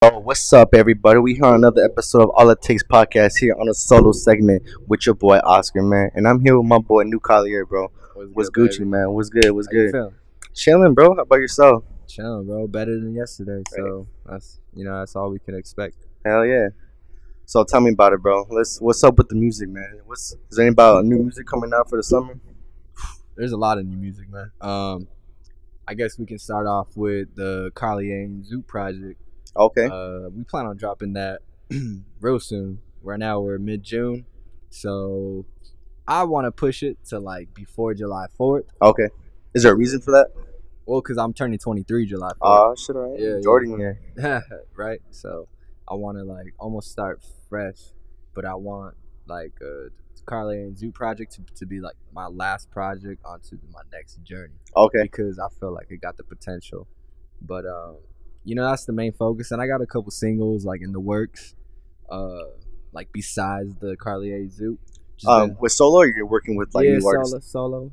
Oh, what's up, everybody? We here on another episode of All It Takes podcast here on a solo segment with your boy Oscar, man. And I'm here with my boy Newcarlier, bro. What's What's good, Gucci, baby? man? What's good? What's How you good? feeling? Chilling, bro. How about yourself? Chilling, bro. Better than yesterday. Right. So that's all we can expect. Hell yeah. So tell me about it, bro. What's up with the music, man? Is there any about new music coming out for the summer? There's a lot of new music, man. I guess we can start off with the Carlier and Zoot project. Okay. We plan on dropping that real soon. Right now we're mid-June, so I want to push it to like before July 4th. Okay. Is there a reason for that? Well, cause I'm turning 23 July 4th. Oh, shit, all right. Yeah, Jordan here. right. So I want to like almost start fresh, but I want like Carly and Zoo project to be like my last project onto my next journey Okay. because I feel like it got the potential. But that's the main focus, and I got a couple singles like in the works, like besides the Carly A Zoo. With solo, or you're working with like new artists? solo.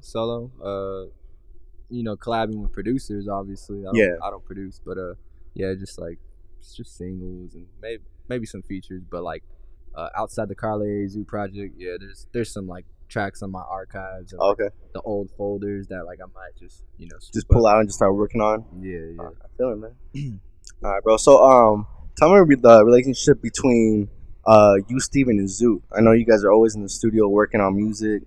Collabing with producers. Obviously, I don't produce, but just like it's just singles and maybe some features. But like outside the Carly Zoo project, there's some like tracks on my archives and Okay. the old folders that like I might just Just pull out and just start working on. Yeah. I feel it, man. All right, bro. So tell me the relationship between you, Steven, and Zoot. I know you guys are always in the studio working on music.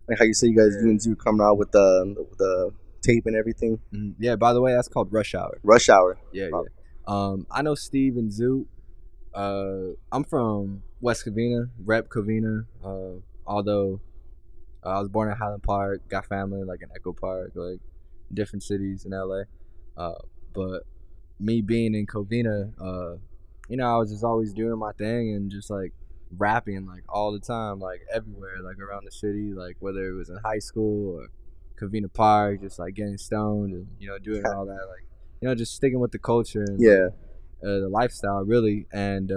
Like how you say you guys, you and Zoot coming out with the tape and everything. Yeah. By the way, that's called Rush Hour. Rush Hour. Yeah. I know Steve and Zoot. I'm from West Covina, rep Covina. Although I was born in Highland Park, got family like in Echo Park, like different cities in LA. But me being in Covina, I was just always doing my thing and just like rapping like all the time, like everywhere, like around the city, like whether it was in high school or Covina Park, just like getting stoned and doing all that, like just sticking with the culture and the lifestyle really. And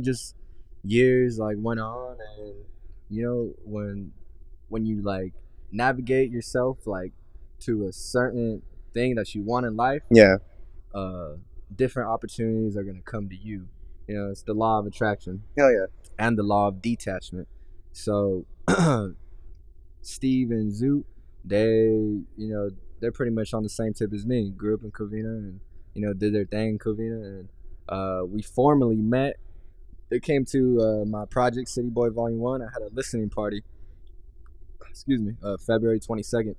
just years like went on, and when you like navigate yourself like to a certain thing that you want in life, different opportunities are gonna come to you. It's the law of attraction. Hell yeah. And the law of detachment. So Steve and Zoot, they're pretty much on the same tip as me. Grew up in Covina and did their thing in Covina, and we formally met. They came to my project City Boy Volume 1. I had a listening party, February 22nd,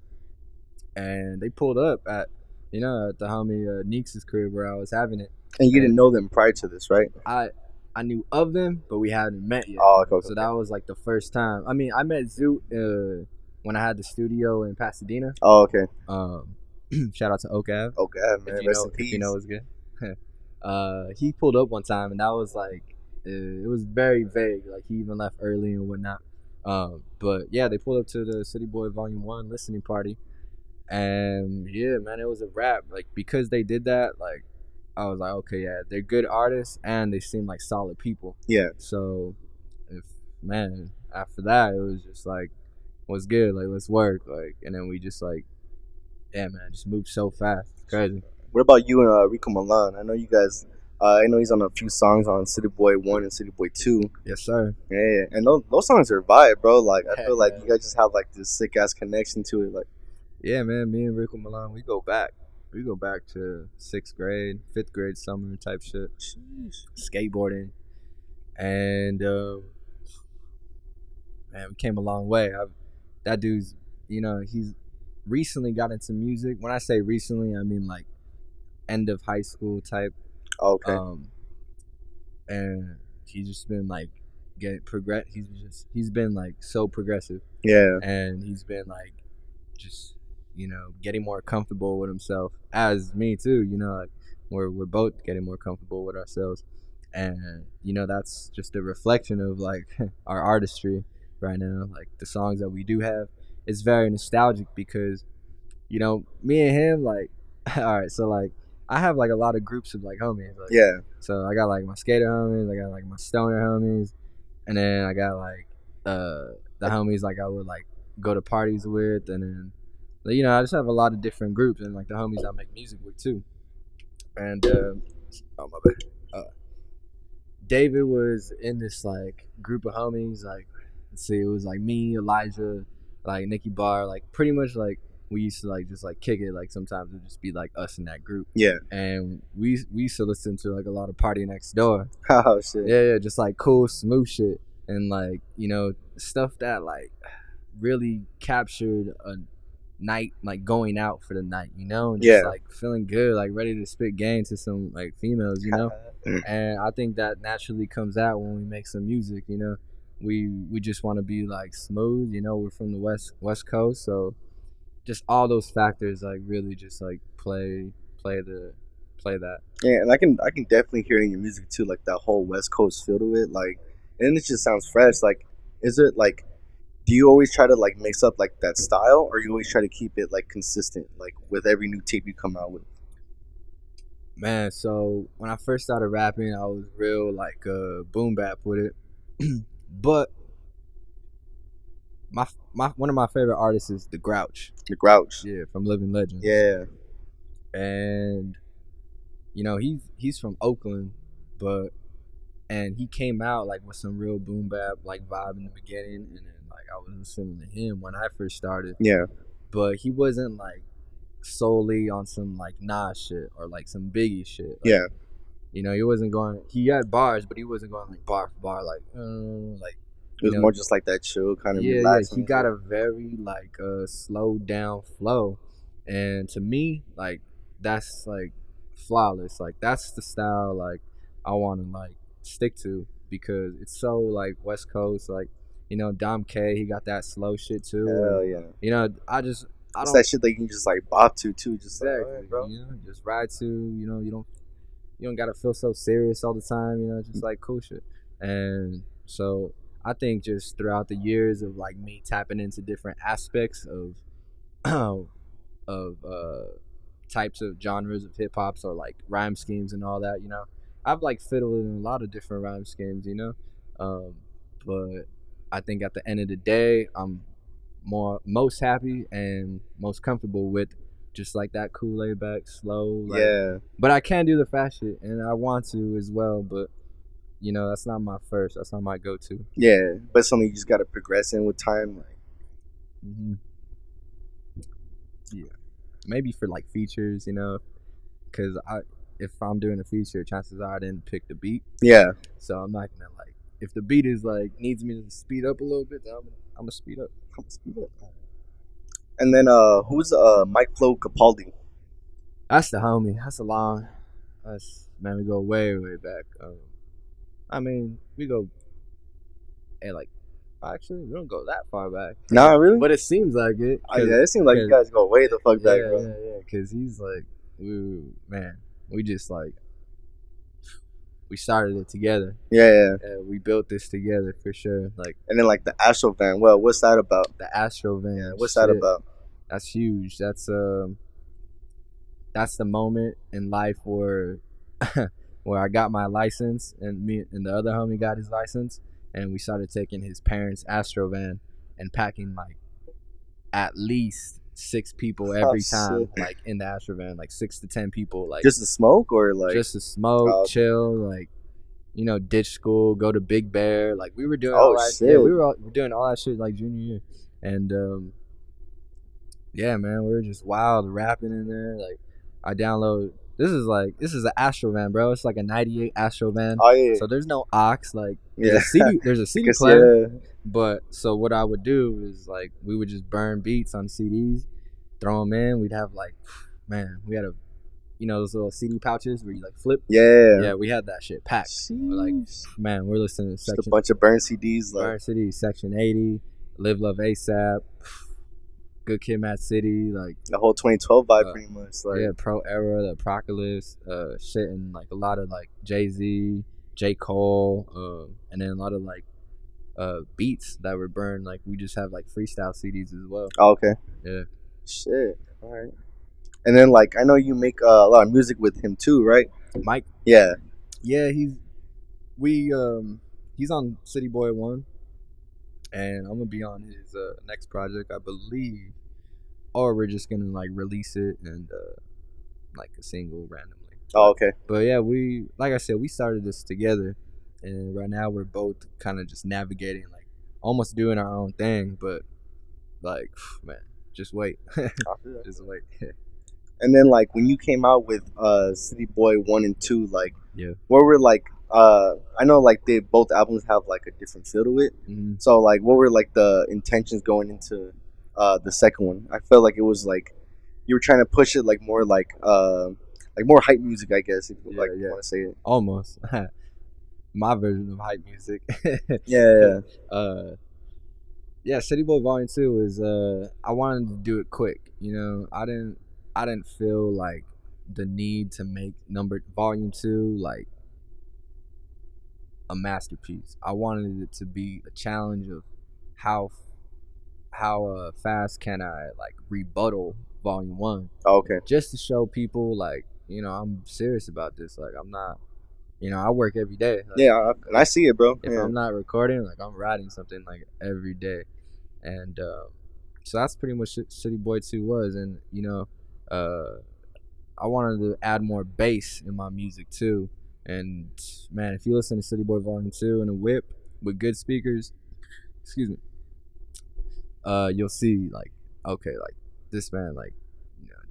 and they pulled up at the homie Neeks' crib where I was having it. And you didn't know them prior to this, right? I knew of them, but we hadn't met yet. Oh, okay. So that was like the first time. I mean, I met Zoot when I had the studio in Pasadena. Oh, okay. Shout out to Oak Ave. Oak Ave, man. Rest in peace. If you know, it's good. He pulled up one time, and that was like, it was very vague. Like he even left early and whatnot. But yeah, they pulled up to the City Boy Volume 1 listening party, and yeah, man, it was a wrap. Like because they did that, like I was like, okay, yeah, they're good artists and they seem like solid people. Yeah. So after that, it was just like, what's good? Like let's work. Like, and then we just like, yeah, man, just moved so fast. Crazy. What about you and Rico Milan? I know you guys. I know he's on a few songs on City Boy 1 and City Boy 2. Yes, sir. Yeah, and those songs are vibe, bro. Like I feel like you guys just have like this sick ass connection to it. Like, yeah, man, me and Rico Milan, we go back to 6th grade, 5th grade summer type shit. Jeez. Skateboarding, and man, we came a long way. That dude's, he's recently got into music. When I say recently, I mean like end of high school type. Okay. And he's just been like he's been like so progressive. Yeah. And he's been like just getting more comfortable with himself, as me too. Like we're both getting more comfortable with ourselves, and that's just a reflection of like our artistry right now. Like the songs that we do have, it's very nostalgic because me and him, like all right, so like I have like a lot of groups of like homies. Like, yeah. So I got like my skater homies, I got like my stoner homies, and then I got like the homies like I would like go to parties with, and then I just have a lot of different groups and like the homies I make music with too. And oh my bad. David was in this like group of homies. Like, let's see, it was like me, Elijah, like Nicky Barr, like pretty much like we used to like just like kick it. Like sometimes it would just be like us in that group. Yeah. And we used to listen to like a lot of Party Next Door. Oh shit. Yeah, just like cool, smooth shit, and like stuff that like really captured a night, like going out for the night, and just like feeling good, like ready to spit game to some like females, and I think that naturally comes out when we make some music. We just want to be like smooth. We're from the west coast, so just all those factors like really just like play that. Yeah, and I can definitely hear it in your music too, like that whole West Coast feel to it, like, and it just sounds fresh. Like, is it like, do you always try to like mix up like that style, or you always try to keep it like consistent, like with every new tape you come out with? Man, so when I first started rapping, I was real like boom bap with it, but my one of my favorite artists is The Grouch. The Grouch. Yeah, from Living Legends. Yeah. And he's from Oakland, and he came out like with some real boom bap like vibe in the beginning, and then like I was listening to him when I first started. Yeah. But he wasn't like solely on some like Nas shit or like some Biggie shit. Like, yeah. He wasn't going. He had bars, but he wasn't going like bar for bar. Like it was more just like that chill kind of relaxing. Yeah, he got a very like slowed down flow, and to me, like that's like flawless. Like that's the style like I want to like stick to, because it's so like West Coast. Like Dom K, he got that slow shit too. Hell yeah. I it's don't, that shit that you can just like bop to too. Just exactly, like, right, bro. Just ride to. You don't gotta feel so serious all the time. Just like cool shit. And so I think just throughout the years of like me tapping into different aspects of types of genres of hip hops or like rhyme schemes and all that, I've like fiddled in a lot of different rhyme schemes, but I think at the end of the day, I'm most happy and most comfortable with just like that cool, laid back, slow. Like, yeah. But I can do the fast shit, and I want to as well, but that's not my first. That's not my go-to. Yeah, but something you just got to progress in with time. Like. Mm-hmm. Yeah, maybe for like features, because if I'm doing a feature, chances are I didn't pick the beat. Yeah. So I'm not gonna like, if the beat is like needs me to speed up a little bit, then I'm gonna speed up. And then who's Mike Flo Capaldi? That's the homie. Man, we go way back. I mean, we go, actually, we don't go that far back. Nah, really? But it seems like it. Yeah, it seems like you guys go way the fuck back, bro. Yeah, because he's like, we just like, we started it together. Yeah. We built this together for sure. Like, and then like the Astro van. Well, what's that about? The Astro van. Yeah, what's that about? That's huge. That's the moment in life where where I got my license, and me and the other homie got his license, and we started taking his parents' Astro van and packing like at least 6 people every time, like in the Astro van, like 6 to 10 people, like just to smoke or like just to smoke, chill, like ditch school, go to Big Bear, like we were doing all that. Shit. Yeah, we were doing all that shit like junior year, and yeah, man, we were just wild rapping in there. Like I download. This is an Astro van, bro. It's like a '98 Astro van. Oh yeah. So there's no aux. Like yeah. There's a CD player. Yeah. But so what I would do is like we would just burn beats on CDs, throw them in. We'd have like, man, we had those little CD pouches where you like flip. Yeah, we had that shit packed. Like, man, we're listening to just a bunch of burn CDs. Burn CDs, Section 80, Live Love ASAP, Good Kid, Mad City, like the whole 2012 vibe, pretty much. Like Pro Era, the Apocalypse, shit, and like a lot of like Jay-Z, J. Cole, and then a lot of like beats that were burned. Like we just have like freestyle CDs as well. Oh, okay. Yeah. Shit. All right. And then like I know you make a lot of music with him too, right? Mike. Yeah. Yeah, he's on City Boy 1, and I'm gonna be on his next project, I believe, or we're just gonna like release it and like a single randomly. Oh, okay. But yeah, like I said, we started this together, and right now we're both kind of just navigating, like almost doing our own thing, but like man, just wait, just wait. And then like when you came out with City Boy 1 and 2, like Yeah. what were like I know like they both albums have like a different feel to it. Mm-hmm. So like what were like the intentions going into the second one? I felt like it was like you were trying to push it like more like more hype music, I guess, if you Yeah, you want to say it. Almost my version of hype music. Yeah. Yeah, City Boy Volume 2 is I wanted to do it quick. I didn't feel like the need to make Volume 2 like a masterpiece. I wanted it to be a challenge of how fast can I like rebuttal Volume 1. Oh, okay. Just to show people like, I'm serious about this. Like I'm not, I work every day. Like, yeah, and I see it, bro. If I'm not recording, like I'm writing something like every day. And so that's pretty much what City Boy 2 was. And I wanted to add more bass in my music too. And man, if you listen to City Boy Volume 2 in a whip with good speakers, excuse me, you'll see like, okay, like this man like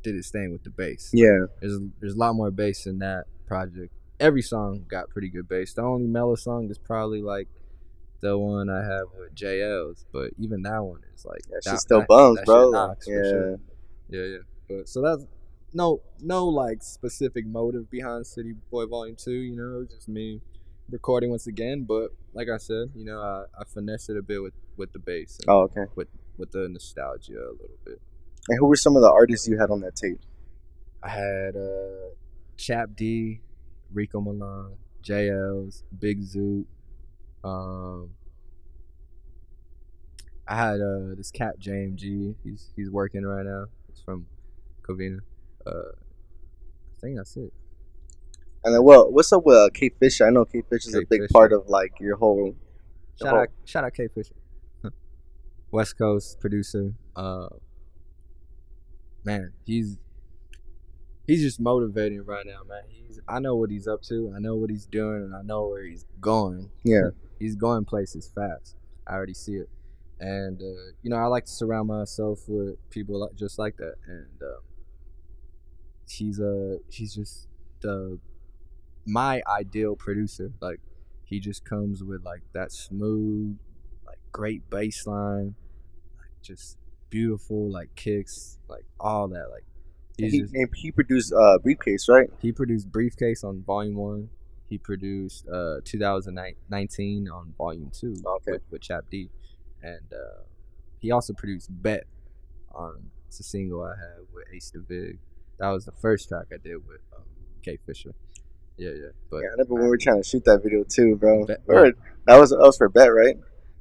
did his thing with the bass. Yeah. There's a lot more bass in that project. Every song got pretty good bass. The only mellow song is probably like the one I have with JL's, but even that one is like she still bums, bro. Knocks, yeah, sure. Yeah. But so that's no like specific motive behind City Boy Volume 2. It was just me recording once again. But like I said, I finessed it a bit with the bass. And oh, okay. With the nostalgia a little bit. And who were some of the artists you had on that tape? I had Chap D, Rico Milan, JL's, Big Zoot. I had this cat JMG. He's working right now. He's from Covina. I think that's it. And then, well, what's up with K Fisher? I know K Fisher is a big part of like your whole. Shout out K Fisher, West Coast producer. Man, he's just motivating right now, man. I know what he's up to. I know what he's doing, and I know where he's going. Yeah, he's going places fast. I already see it. And I like to surround myself with people just like that. And he's just my ideal producer. Like he just comes with like that smooth, like great bass line, like just beautiful like kicks, like all that. Like he produced Briefcase, right? He produced Briefcase on Volume 1. He produced 2019 on Volume 2. Okay. With Chap D. And he also produced Bet on it's a single I had with Ace DeVig. That was the first track I did with K Fisher. Yeah. But yeah, I remember when we were trying to shoot that video too, bro. Bet, that was for Bet, right?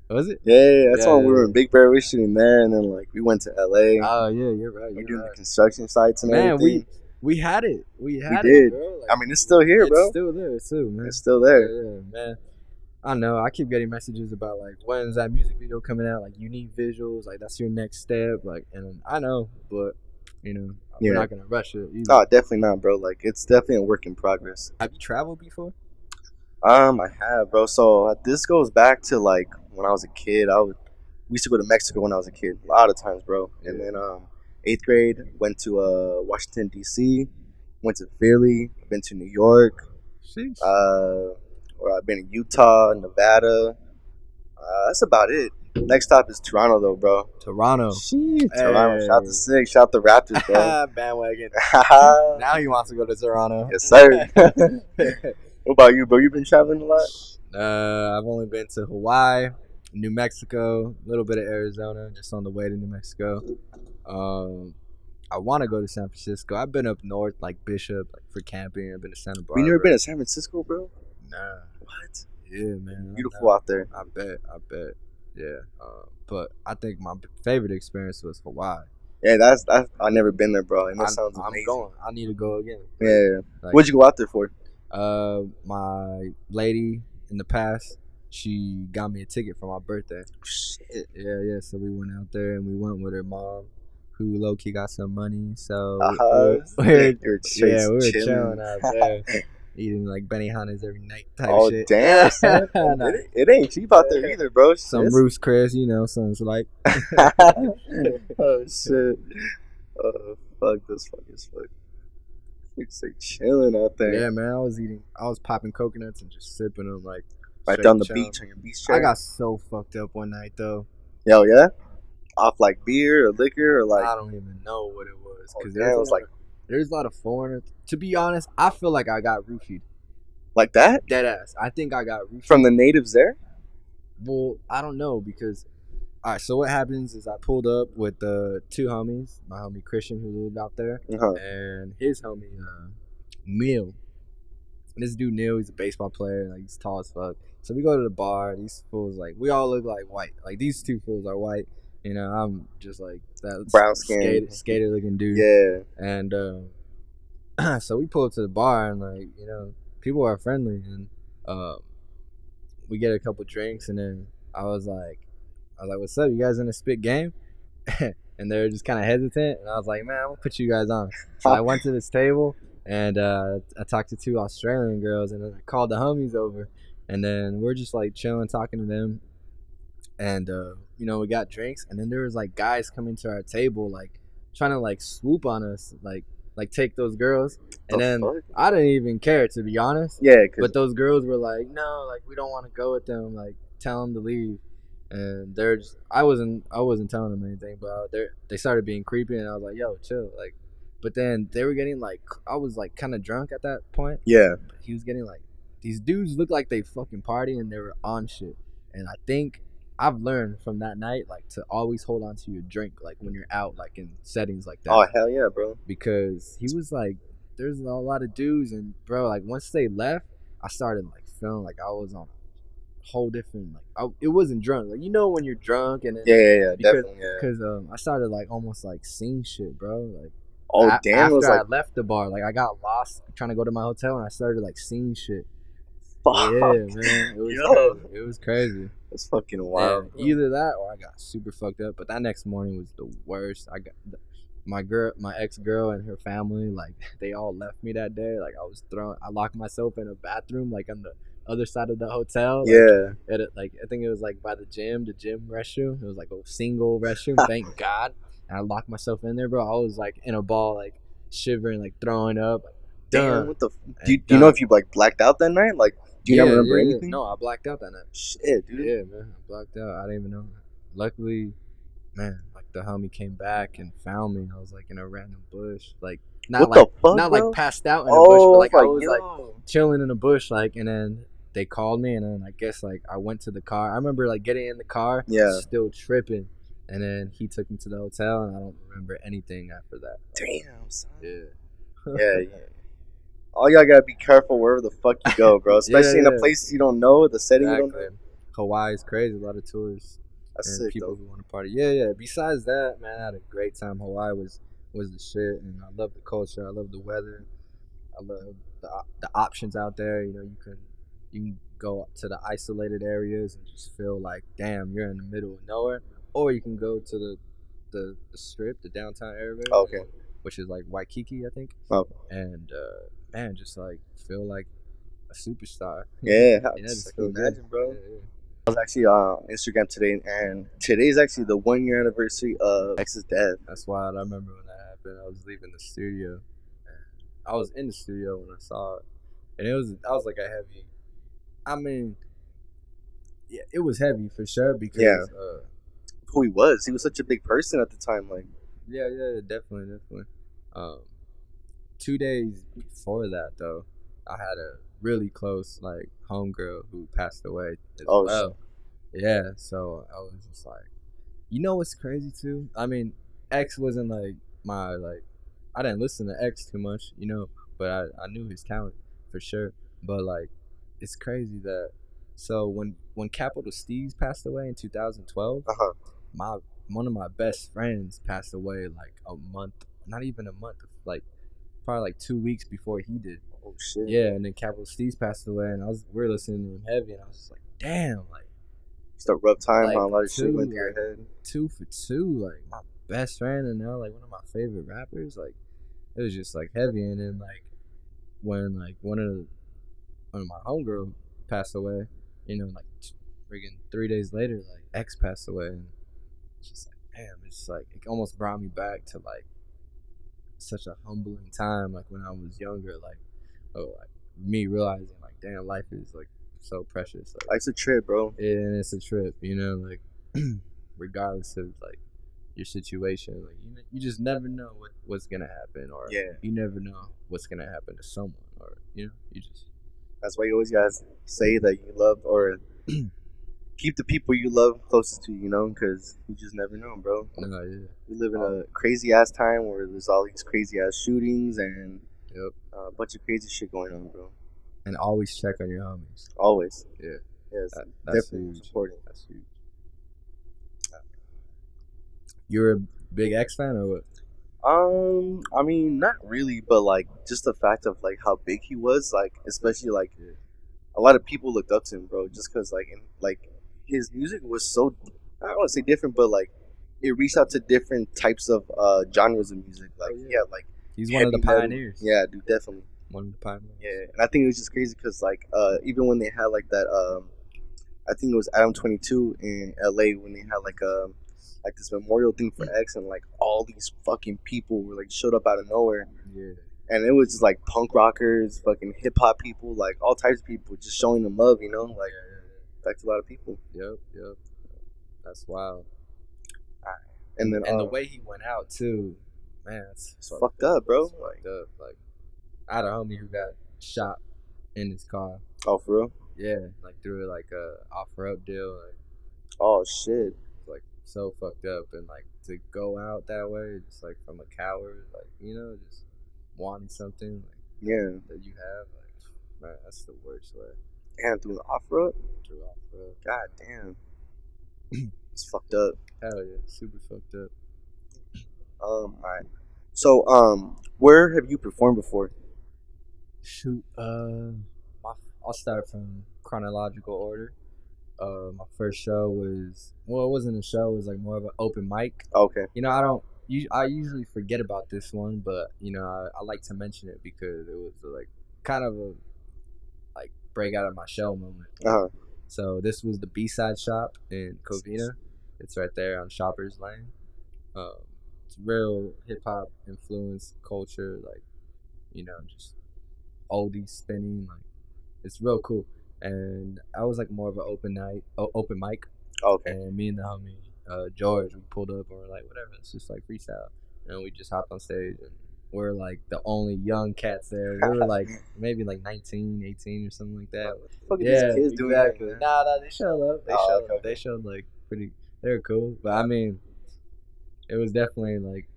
Was it? Yeah, that's when we were in Big Bear. We were shooting there, and then like we went to LA. Oh yeah, you're right. We're doing the construction sites and everything. We had it. We did. It, bro. Like, I mean, it's still here, bro. It's still there too, man. It's still there. Yeah, man. I know. I keep getting messages about like when's that music video coming out? Like you need visuals. Like that's your next step. Like, and I know, but I'm not gonna rush it either. No, definitely not, bro. Like it's definitely a work in progress. Have you traveled before? I have, bro. So this goes back to like when I was a kid. We used to go to Mexico when I was a kid, a lot of times, bro. Yeah. And then 8th grade, went to Washington D.C., went to Philly, been to New York. Sheesh. Or I've been in Utah, Nevada. That's about it. Next stop is Toronto, though, bro. Toronto. Toronto. Shout the Six. Shout the Raptors, bro. Bandwagon. Now he wants to go to Toronto. Yes, sir. What about you, bro? You been traveling a lot? I've only been to Hawaii, New Mexico, a little bit of Arizona, just on the way to New Mexico. I want to go to San Francisco. I've been up north, like Bishop, like for camping. I've been to Santa Barbara. You never been to San Francisco, bro? Nah. What? Yeah, man. Beautiful out there. I bet. Yeah. But I think my favorite experience was Hawaii. Yeah, that's I've never been there, bro. And that sounds amazing. I'm going. I need to go again. Yeah. Like, what'd you go out there for? My lady in the past, she got me a ticket for my birthday. Shit. Yeah. So we went out there and we went with her mom, who low key got some money. So we were chilling out there. eating like Benihanas every night type Oh shit. damn, son. Nah. It ain't cheap out there either, bro. Some Shit. Roost Chris, you know, something's like. Oh shit. Oh fuck, this fuck is fuck. It's like chilling out there. Yeah, man, I was popping coconuts and just sipping them like Right straight down the chilling. beach on your beach chair. I got so fucked up one night though. Yo, yeah? Off like beer or liquor or like I don't even know what it was because damn, it was like there's a lot of foreigners. To be honest, I feel like I got roofied. like that? Dead ass. I think I got roofied. From the natives there? Well, I don't know because. All right, so what happens is I pulled up with two homies, my homie Christian who lived out there, and his homie Neil. This dude Neil, he's a baseball player, like he's tall as fuck. So we go to the bar. These fools, like we all look like white. Like these two fools are white. You know, I'm just like that brown skin, skater looking dude. Yeah. And so we pull up to the bar and like people are friendly and we get a couple drinks and then I was like, what's up? You guys in a spit game? And they were just kind of hesitant. And I was like, man, I'm going to put you guys on. So I went to this table and I talked to two Australian girls and then I called the homies over. And then we're just like chilling, talking to them. And, we got drinks. And then there was like guys coming to our table, like trying to like swoop on us, like take those girls. And then I didn't even care, to be honest. Yeah. But those girls were like, no, like we don't want to go with them. Like tell them to leave. And they're just, I wasn't telling them anything, but they started being creepy, and I was like, "Yo, chill." Like, but then they were getting like, I was like kind of drunk at that point. Yeah. But he was getting like, these dudes looked like they fucking party and they were on shit. And I think I've learned from that night like to always hold on to your drink like when you're out like in settings like that. Oh hell yeah, bro. Because he was like, there's a lot of dudes, and bro, like once they left, I started like feeling like I was on whole different it wasn't drunk like when you're drunk and then, yeah because, definitely because I started like almost like seeing shit, bro, like damn, after it was I like left the bar, like I got lost trying to go to my hotel and I started like seeing shit. Fuck. Yeah, man, it was crazy. It's fucking wild. Yeah, either that or I got super fucked up, but that next morning was the worst. I got my ex-girl and her family, like they all left me that day. Like I locked myself in a bathroom like on the other side of the hotel. Like, I think it was like by the gym restroom. It was like a single restroom, thank God. And I locked myself in there, bro. I was like in a ball, like shivering, like throwing up. Like, damn, what the? Do you know if you like blacked out that night? Like, do you not remember anything? No, I blacked out that night. Shit, dude. Yeah, man, I blacked out. I didn't even know. Luckily, man, like the homie came back and found me. I was like in a random bush, like not like passed out in a bush, but like I was like chilling in a bush, like, and then they called me, and then I guess like I went to the car. I remember like getting in the car, still tripping, and then he took me to the hotel, and I don't remember anything after that. Damn, son. Yeah. Yeah. All y'all gotta be careful wherever the fuck you go, bro. Especially in a place you don't know, the setting you don't know. Hawaii is crazy. A lot of tourists. That's and sick, people though. who want to party. Yeah. Besides that, man, I had a great time. Hawaii was the shit, and I love the culture. I love the weather. I love the options out there. You can go to the isolated areas and just feel like, damn, you're in the middle of nowhere. Or you can go to the strip, the downtown area. Okay. Which is like Waikiki, I think. Oh. And man, just like feel like a superstar. Yeah, just feel imagine, bro. Yeah. I was actually on Instagram today, and today is actually the 1 year anniversary of X's death. That's wild. I remember when that happened. I was leaving the studio, and I was in the studio when I saw it, and I was like a heavy. I mean, yeah, it was heavy for sure because who he was such a big person at the time, like. Yeah, definitely. 2 days before that, though, I had a really close like homegirl who passed away as well. Yeah, so I was just like, what's crazy too? I mean, X wasn't like my I didn't listen to X too much, but I knew his talent for sure. But like, it's crazy that when Capital Steez passed away in 2012, one of my best friends passed away like a month, not even a month, like probably like 2 weeks before he did. Oh shit. Yeah, and then Capital Steez passed away, and we were listening to him heavy, and I was just like, damn, like just a rough time, like, a lot of shit went through your head. 2 for 2, like my best friend, and now like one of my favorite rappers. Like it was just like heavy, and then like when like one of when my homegirl passed away, like friggin' 3 days later, like ex passed away, and it's just like, damn, it's like it almost brought me back to like such a humbling time, like when I was younger, like like me realizing like, damn, life is like so precious. Like, Life's a trip, bro. and it's a trip, like regardless of like your situation, like you just never know what's gonna happen, or Yeah. you never know what's gonna happen to someone, or you just That's why you always gotta say that you love or keep the people you love closest to you, because you just never know, bro. no, yeah, We live in a crazy ass time where there's all these crazy ass shootings and yep, a bunch of crazy shit going on, bro. and always check on your homies. Always. Yeah, Yes. that's Definitely huge. important. That's huge. You're a big X fan or what? I mean, not really, but like just the fact of like how big he was, like especially like Yeah. a lot of people looked up to him, bro, just because like his music was so, I don't want to say different, but like it reached out to different types of genres of music. Like like He's one of the heavy metal. pioneers. Yeah, dude, definitely. One of the pioneers. Yeah, and I think it was just crazy because like even when they had like that I think it was Adam 22 in LA when they had like this memorial thing for X, and like all these fucking people were like showed up out of nowhere. Yeah. And it was just like punk rockers, fucking hip hop people, like all types of people just showing them love, like affects a lot of people. Yep. That's wild. And then the way he went out too, man, it's fucked up, bro. It's fucked up. Like I had a homie who got shot in his car. Oh, for real? Yeah, like through like a offer-up deal. Like, oh shit. Like so fucked up, and like to go out that way, just like from a coward, like just wanting something like that you have, like man, that's the worst way. And through the offer-up? Through offer-up. God damn. It's fucked up. Hell yeah, super fucked up. Alright. So, where have you performed before? Shoot, I'll start from chronological order. My first show was, well, it wasn't a show, it was like more of an open mic. Okay. I usually forget about this one, but I like to mention it because it was like kind of a like break out of my shell moment. So this was the B-side shop in Covina. It's right there on Shoppers Lane. It's real hip hop influence culture, like just oldies spinning, like it's real cool. And I was like more of an open mic. Okay. And me and the homie George, we pulled up and we're like, whatever, it's just like freestyle. And we just hopped on stage, and we're like the only young cats there. We were like maybe like 19, 18 or something like that. What these kids doing? Exactly. Nah, they showed up. They showed like pretty. They were cool, but I mean, it was definitely like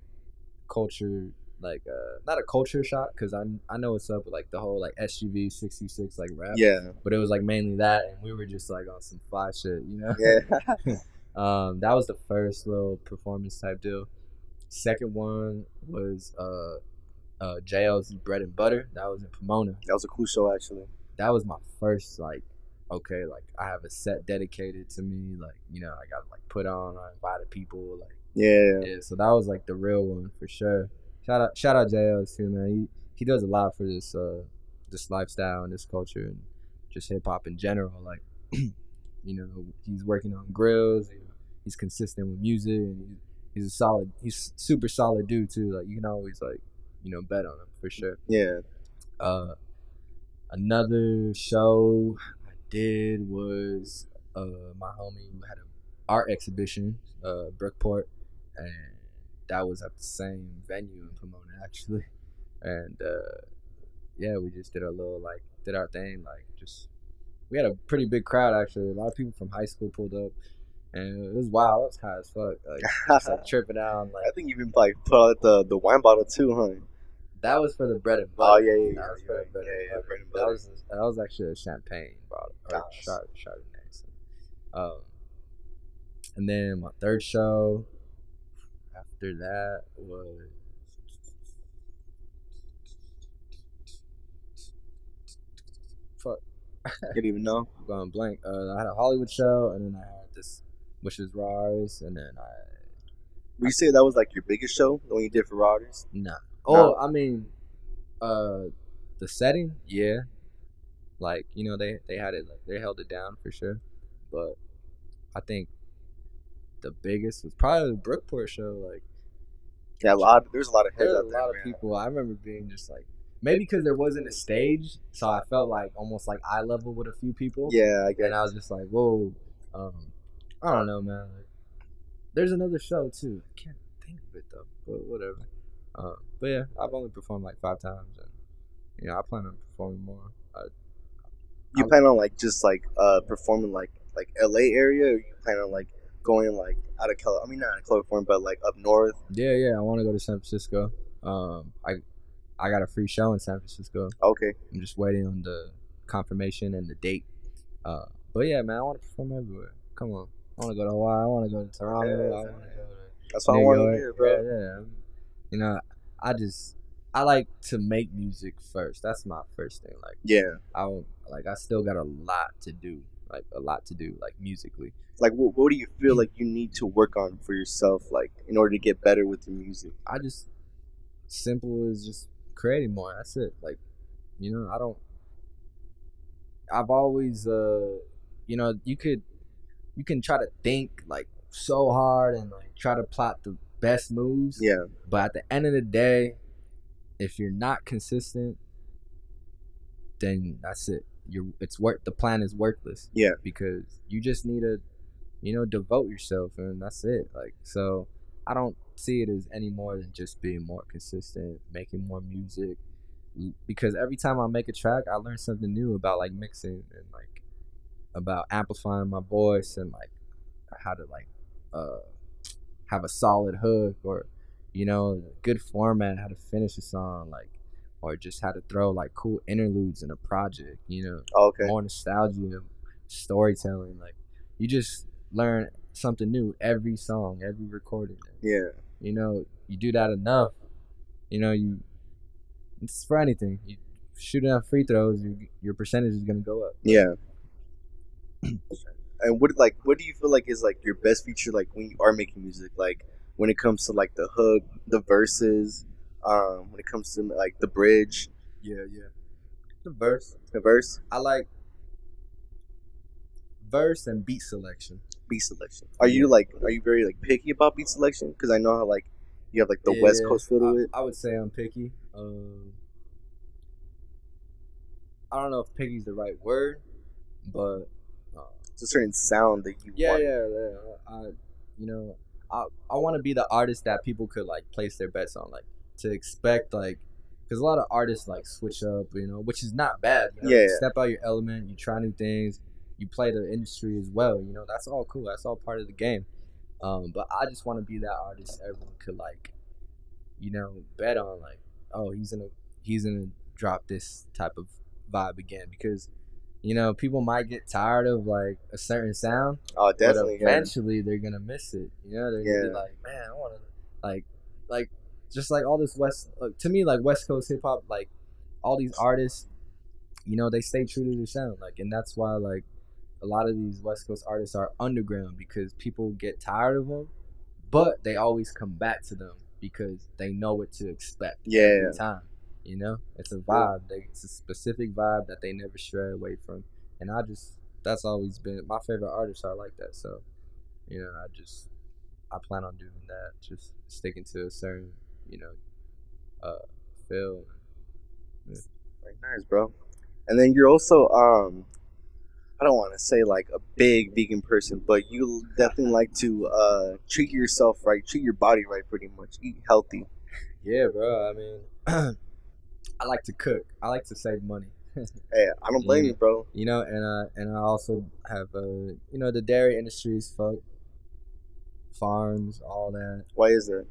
culture, like not a culture shock, because I know what's up with like the whole like SUV 66 like rap. Yeah. But it was like mainly that, and we were just like on some fly shit, Yeah. That was the first little performance type deal. Second one was JL's Bread and Butter. That was in Pomona. That was a cool show, actually. That was my first like, okay, like I have a set dedicated to me. Like I got like put on. I invited people. Like yeah. So that was like the real one for sure. Shout out JL too, man. He does a lot for this lifestyle and this culture and just hip hop in general. Like he's working on grills. He's consistent with music, and he's super solid dude too. Like you can always like bet on him for sure. Yeah. Another show I did was my homie had an art exhibition, Brookport, and that was at the same venue in Pomona actually. And we just did our thing, like just we had a pretty big crowd actually. A lot of people from high school pulled up. And it was wild. It was high as fuck. Like, just, like tripping out. Like, I think you even like put out the wine bottle too, huh? That was for the bread and butter. Oh yeah. That was for the bread and butter. That was actually a champagne bottle or Chardonnay. So. And then my third show after that was fuck. Didn't even know. I'm going blank. I had a Hollywood show, and then I had this, which was Rars, and then Would you say that was like your biggest show, the one you did for Rars? Nah. Oh, I mean, the setting, yeah. Like, you know, they had it, like, they held it down for sure. But I think the biggest was probably the Brookport show. Like, Yeah, there's a lot of heads there's a out there, lot of man. people. I remember being just like, maybe because there wasn't a stage, so I felt like almost like eye level with a few people. Yeah, I guess. And I was just like, whoa, I don't know, man. Like, there's another show too. I can't think of it though, but whatever. But yeah, I've only performed like 5 times, and you know, I plan on performing more. You plan on like just like performing like LA area, or you plan on like going like out of California? I mean, not out of California, but like up north. Yeah, I want to go to San Francisco. I got a free show in San Francisco. Okay. I'm just waiting on the confirmation and the date. But yeah, man, I want to perform everywhere. Come on, I want to go to Hawaii. I want to go to Toronto. Yeah, I want to go to that's what New I want York. to hear, bro. Yeah. You know, I like to make music first. That's my first thing. Like, Yeah. I still got a lot to do. Like, musically. Like, what do you feel like you need to work on for yourself, like, in order to get better with your music? I just, simple as just creating more. That's it. Like, you know, I've always, you know, you can try to think like so hard and like try to plot the best moves. Yeah. But at the end of the day, if you're not consistent, then that's it. The plan is worthless. Yeah. Because you just need to, you know, devote yourself, and that's it. Like, so I don't see it as any more than just being more consistent, making more music. Because every time I make a track, I learn something new about like mixing and like about amplifying my voice and like how to like have a solid hook, or you know, good format, how to finish a song, like, or just how to throw like cool interludes in a project, you know. Okay. More nostalgia, storytelling. Like, you just learn something new every song, every recording. Yeah. You know, you do that enough, you know, it's for anything. You shoot enough free throws, your percentage is gonna go up. Yeah. And what do you feel like is like your best feature, like when you are making music, like when it comes to like the hook, the verses, when it comes to like the bridge? Yeah. The verse. I like verse and beat selection. Are you very like picky about beat selection? Because I know how like you have like the West Coast feel to it. I would say I'm picky. I don't know if picky is the right word, but it's a certain sound that you want. I want to be the artist that people could like place their bets on, like to expect, like, because a lot of artists like switch up, you know, which is not bad. You know? Yeah. You step out your element, you try new things, you play the industry as well. You know, that's all cool. That's all part of the game. But I just want to be that artist everyone could like, you know, bet on, like, oh, he's gonna drop this type of vibe again, because you know, people might get tired of like a certain sound. Oh, definitely. But eventually, they're gonna miss it. You know, they're gonna be like, man, I want to, like, just like all this to me, like West Coast hip hop, like all these artists, you know, they stay true to their sound, like, and that's why like a lot of these West Coast artists are underground, because people get tired of them, but they always come back to them because they know what to expect every time. You know, it's a vibe. It's a specific vibe that they never stray away from, and that's always been my favorite artists are like that. So, you know, I plan on doing that, just sticking to a certain, you know, feel. Yeah. Very nice, bro. And then you're also I don't want to say like a big vegan person, but you definitely like to treat yourself right, treat your body right, pretty much, eat healthy. Yeah, bro. I mean, I like to cook. I like to save money. Hey, I don't blame you, bro. You know, and I also have you know, the dairy industries, farms, all that. Why is that?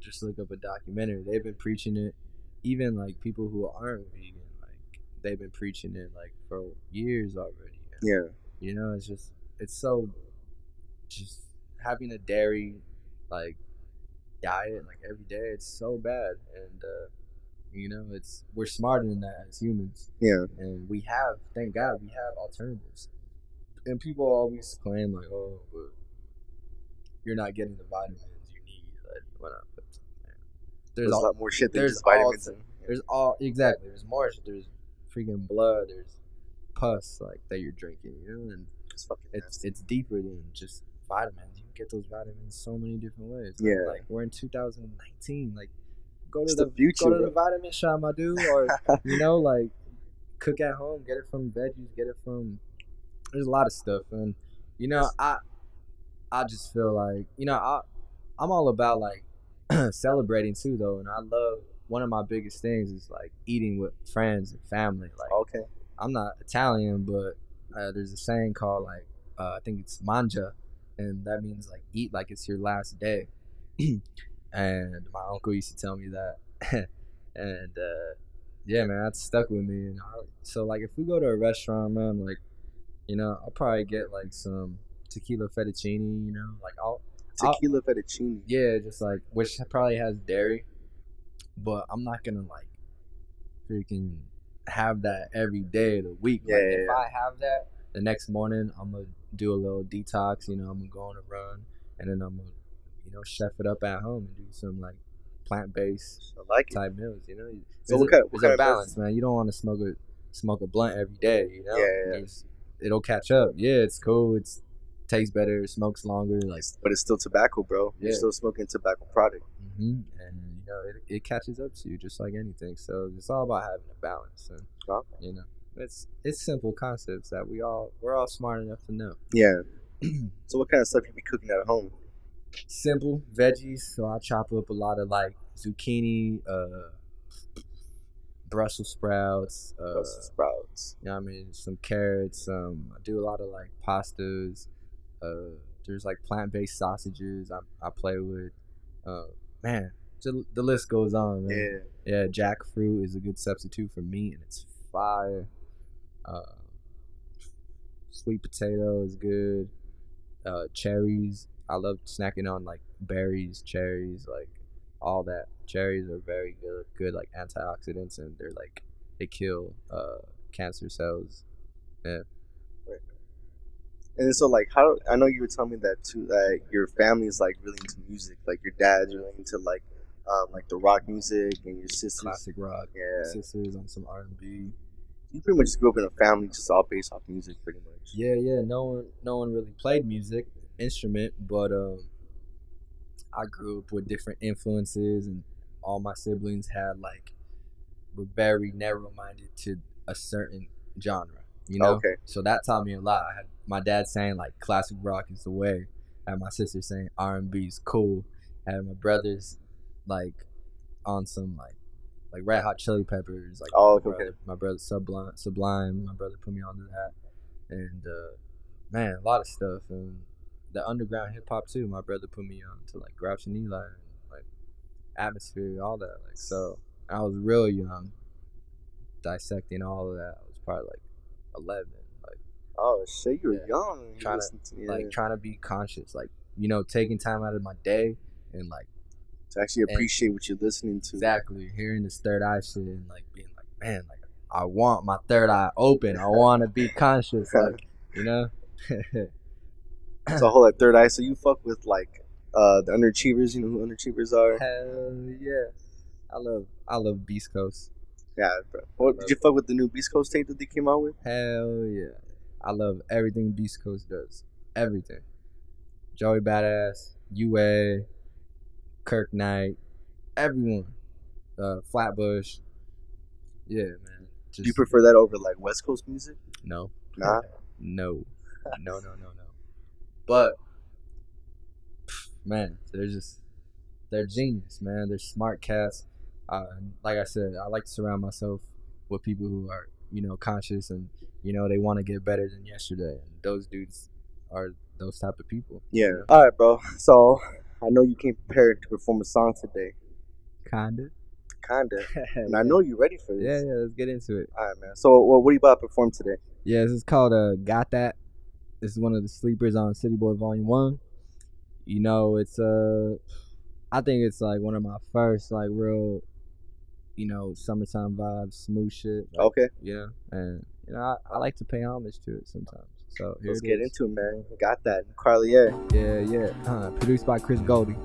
Just look up a documentary. They've been preaching it. Even like people who aren't vegan, like they've been preaching it like for years already. Yeah. You know, it's so just having a dairy like diet like every day. It's so bad, and you know, we're smarter than that as humans. Yeah. And thank God, we have alternatives. And people always claim like, oh, but you're not getting the vitamins you need. Like, why not? There's a lot more shit than just vitamins. There's more. freaking blood. There's pus like that you're drinking, and It's fucking nasty. it's deeper than just vitamins. You can get those vitamins so many different ways. Yeah. Like we're in 2019. Like go It's to the future, go to bro. the vitamin shop, my dude, or like cook at home. Get it from veggies. Get it from. There's a lot of stuff, and I just feel like I'm all about like celebrating too, though, and I love one of my biggest things is like eating with friends and family. Like Okay. I'm not Italian, but there's a saying called like I think it's manja, and that means like eat like it's your last day. And my uncle used to tell me that, and yeah, man, that's stuck with me. And so like if we go to a restaurant, man, like I'll probably get like some tequila fettuccine. Like I'll Tequila fettuccine. yeah, just like which probably has dairy, but I'm not gonna like freaking have that every day of the week. Yeah, Like yeah, if yeah. I have that, the next morning I'm gonna do a little detox. I'm gonna go on a run, and then I'm gonna chef it up at home and do some like plant-based I like it. type meals. So what kind there's of a balance, man. You don't want to smoke a blunt every day. Yeah. It'll catch up. Yeah, it's cool. It's tastes better. It smokes longer. Like, But it's still tobacco, bro. You're Yeah. still smoking a tobacco product. and it catches up to you just like anything. So it's all about having a balance. And Okay. it's simple concepts that we're all smart enough to know. Yeah. So what kind of stuff you be cooking at home? Simple veggies. So I chop up a lot of like zucchini, Brussels sprouts, Brussels sprouts. some carrots. I do a lot of like pastas. There's like plant-based sausages I play with. Man, the list goes on, man. Yeah, jackfruit is a good substitute for meat, and it's fire. Sweet potato is good. Cherries. I love snacking on like berries, cherries, like all that. Cherries are very good like antioxidants, and they kill cancer cells. Yeah. And so, like, I know you were telling me that too. That your family is like really into music. Like your dad's really into like the rock music, and your sisters Classic rock. Yeah. Sisters on some R&B. You pretty much grew up in a family just all based off music, pretty much. Yeah. No one really played music instrument, but I grew up with different influences, and all my siblings were very narrow-minded to a certain genre. Okay. So that taught me a lot. I had my dad saying like classic rock is the way. I had my sister saying R&B is cool. I had my brothers like on some like Red Hot Chili Peppers. Like my brother Sublime. My brother put me onto that, and man, a lot of stuff, and the underground hip hop too. My brother put me on to like Grouch and Eli, and like Atmosphere, all that. Like so, I was real young, dissecting all of that. I was probably like 11. Like, oh shit, you were young. Trying to be conscious, like taking time out of my day and like to actually appreciate what you're listening to. Exactly, hearing this third eye shit and like being like, man, like I want my third eye open. I want to be conscious, like So whole like third eye. So you fuck with like the underachievers. You know who underachievers are? Hell yeah, I love Beast Coast. Yeah, bro. What did you fuck with the new Beast Coast tape that they came out with? Hell yeah, I love everything Beast Coast does. Everything. Joey Badass, UA, Kirk Knight, everyone. Flatbush. Yeah, man. Do you prefer that over like West Coast music? No. Nah. No. But man, they're genius, man. They're smart cats. Like I said, I like to surround myself with people who are, conscious and, they want to get better than yesterday. And those dudes are those type of people. Yeah. All right, bro. So I know you came prepared to perform a song today. Kinda. And I know you're ready for this. Yeah, let's get into it. All right, man. So what are you about to perform today? Yeah, this is called Got That. This is one of the sleepers on City Boy Volume 1. It's I think it's like one of my first like real, summertime vibes, smooth shit. Like, okay. Yeah, and I like to pay homage to it sometimes. So let's get into it, man. Got That. Newcarlier. Yeah. Produced by Chris Goldie.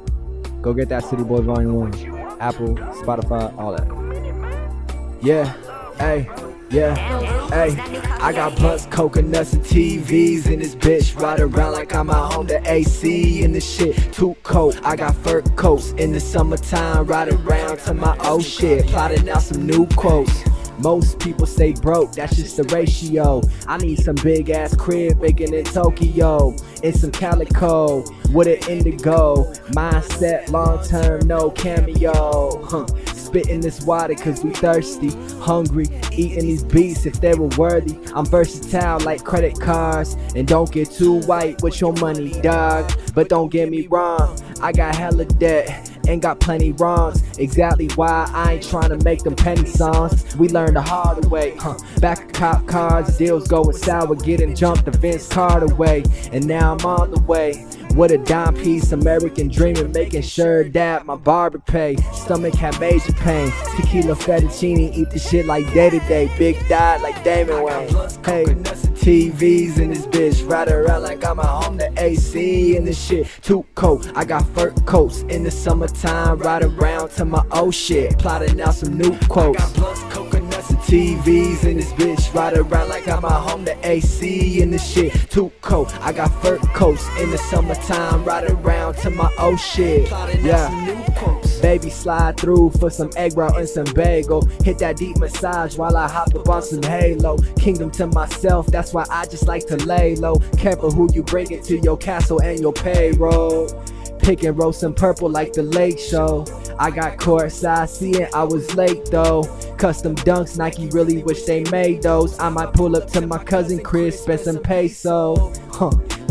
Go get that City Boy Volume 1. Apple, Spotify, all that. Yeah. Hey. Yeah, hey, I got blunts, coconuts, and TVs in this bitch. Ride around like I'm at home, the AC in this shit. Too cold, I got fur coats in the summertime. Ride around to my old shit, plotting out some new quotes. Most people say broke, that's just the ratio. I need some big ass crib making in Tokyo, and some calico with an indigo mindset, long term, no cameo. Spitting this water cause we thirsty, hungry, eating these beats if they were worthy. I'm versatile like credit cards, and don't get too white with your money, dog. But don't get me wrong, I got hella debt and got plenty wrongs. Exactly why I ain't trying to make them penny songs. We learned the hard way, back of cop cars, deals going sour, getting jumped the Vince Carter way. And now I'm on the way with a dime piece, American dreaming, making sure that my barber pay. Stomach had major pain, tequila fettuccine, eat the shit like day to day. Big diet like Damon Wayne. Hey, TVs in this bitch, ride around like I'm at home, the AC in this shit. Too cold, I got fur coats in the summertime. Ride around to my old shit, plotting out some new quotes. I got blunts, coconuts, and TVs in this bitch, ride around like I'm at home, the AC in this shit. Too cold, I got fur coats in the summertime. Ride around to my old shit, yeah. Baby, slide through for some egg roll and some bagel. Hit that deep massage while I hop up on some halo. Kingdom to myself, that's why I just like to lay low. Careful who you bring into your castle and your payroll. Pick and roll some purple like the Lake Show. I got courtside seating, I was late though. Custom dunks, Nike really wish they made those. I might pull up to my cousin Chris, spend some peso.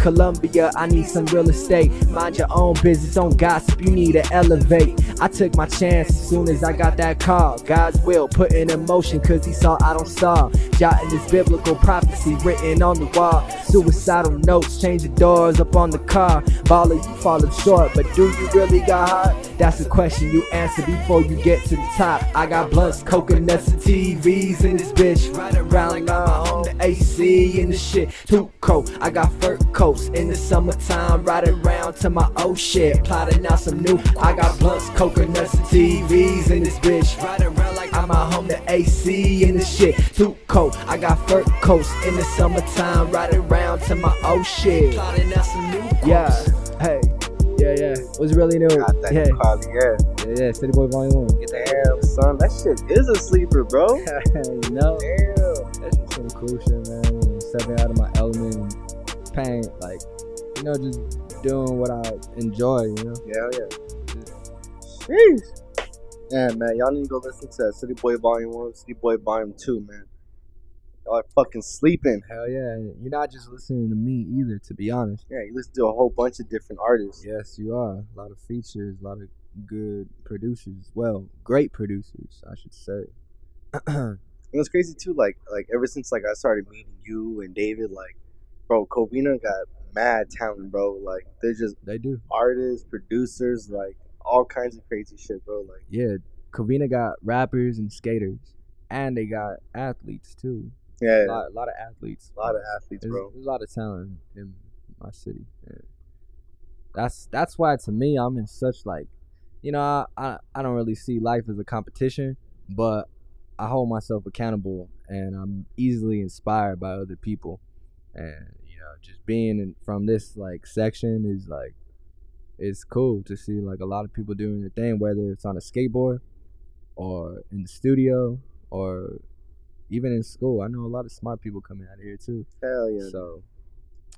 Columbia, I need some real estate. Mind your own business, don't gossip, you need to elevate. I took my chance as soon as I got that call. God's will put in motion cause he saw I don't stall. Jotting this biblical prophecy written on the wall. Suicidal notes, change the doors up on the car. Baller, you falling short, but do you really got heart? That's a question you answer before you get to the top. I got blunts, coconuts, and TVs in this bitch. Ride around like I'm home, the AC in the shit. Too cold, I got fur coats in the summertime. Ride around to my old shit, plotting out some new. I got blunts, coconuts, and TVs in this bitch. Ride around like I'm at home, the AC in the shit. Too cold, I got fur coats in the summertime. Ride around to my old shit, plotting out some new quotes. Yeah, hey. Yeah, what's really new? Got that Newcarlier. Yeah, City Boy Volume 1. Damn, son, that shit is a sleeper, bro. You know? Damn. That's just some cool shit, man. Stepping out of my element, paint, like, you know, just doing what I enjoy, you know? Yeah. Jeez. Yeah, man, y'all need to go listen to City Boy Volume 1, City Boy Volume 2, man. Y'all are fucking sleeping. Hell yeah. You're not just listening to me either, to be honest. Yeah, you listen to a whole bunch of different artists. Yes, you are. A lot of features, a lot of good producers. Well, great producers, I should say. And it's crazy too, like ever since like I started meeting you and David, like, bro, Covina got mad talent, bro. Like they do artists, producers, like all kinds of crazy shit, bro. Like, yeah, Covina got rappers and skaters, and they got athletes too. Yeah, a lot of athletes. A lot of athletes, bro. There's a lot of talent in my city. Yeah. That's why to me I'm in such like, you know, I don't really see life as a competition, but I hold myself accountable and I'm easily inspired by other people. And you know, just being from this like section is like, it's cool to see like a lot of people doing their thing, whether it's on a skateboard or in the studio or even in school. I know a lot of smart people coming out of here too. Hell yeah. So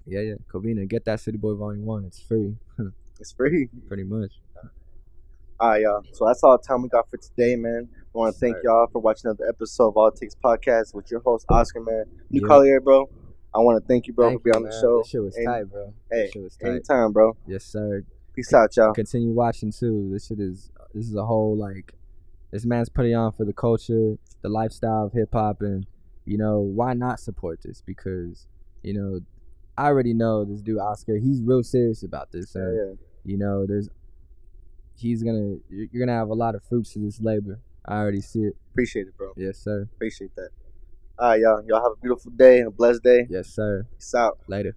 yeah, Covina, get that City Boy Volume 1. It's free. It's free. Pretty much. Alright, y'all. So that's all the time we got for today, man. I want to thank y'all for watching another episode of All It Takes Podcast with your host, Oscar, man. Newcarlier, bro. I want to thank you, bro, for being on the show. This shit was tight, bro. Hey, shit was tight. Anytime, bro. Yes, sir. Peace out, y'all. Continue watching, too. This is a whole, like, this man's putting on for the culture, the lifestyle of hip-hop, and, you know, why not support this? Because, you know, I already know this dude, Oscar, he's real serious about this. And, yeah. You know, you're gonna have a lot of fruits to this labor. I already see it. Appreciate it, bro. Yes, sir. Appreciate that. All right, y'all. Y'all have a beautiful day and a blessed day. Yes, sir. Peace out. Later.